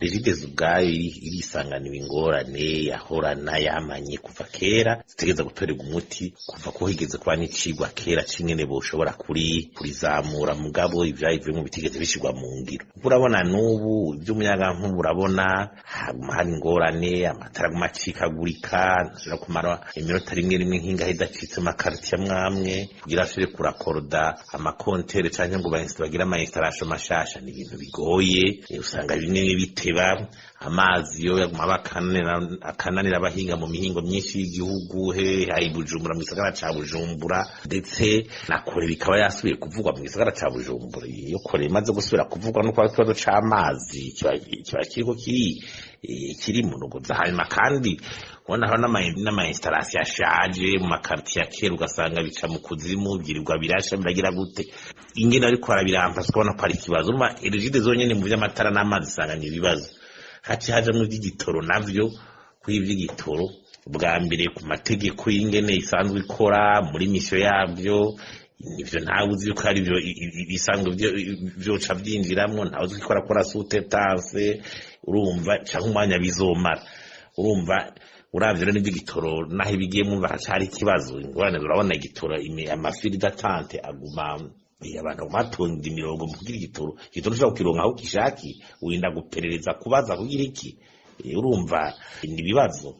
Regidezo ubwayo irisanganira ingorane yahorana yamanye kuva kera zitegeza gutorerwa umuti kuva ko higeze kuba n'icigwa kera c'ingene boshobora kurizamura mugabo ivyayivuye mu bitigeze bishirwa mu ngiro. Urabona n'ubu ivy'umuyagankuba urabona hari ingorane, amatara aguma acikagurika, nshobora kumara iminota rimwe nk'ingahe idacitse mu makaritiye amwe kugira ashobore kurakoroda amakontere canke ngo bagire ama installation mashasha. Ni ibintu bigoye, usanga bimwe biteba, amazi yo yaguma akananira abahinga mu mihingo myinshi y'igihugu, hari Bujumbura, mu gisagara ca Bujumbura, ndetse na kure bikaba yasubiye kuvugwa mu gisagara ca Bujumbura. Iyo kure imaze gusubira kuvugwa no kwa kibazo c'amazi kiba kiriko kiri mu rugoza. Hanyuma kandi ubona hari n'ama installation ashaje mu makartier ya kera, ugasanga bica mu kuzimu, byirirwa birasha biragira gute, ingene ariko arabirampa kubona ko ari ikibazo. Urumva Regide zonyene mu vy'amatara n'amazi usanga ni ibibazo. Haje mu vy'igitoro navyo, kuri ivy'igitoro bwa mbere ku mategeko y'ingene isanzwe ikora muri mission yavyo, nivyo ntawe uzi ko ari byo bisanzwe vyoca vyinjiramwo, ntawe uzi ko ikora sous-traitance, urumva canke umwanya bizomara. Urumva uravye rero n'igitoro naho ibigiye mu hacari ikibazo, ingorane urabona igitoro amafiri d'attente aguma abantu batonda imirongo mu kugira igitoro ushobora kukironka aho kishaki, urinda guperereza kubaza kugira iki. Urumva ni ibibazo.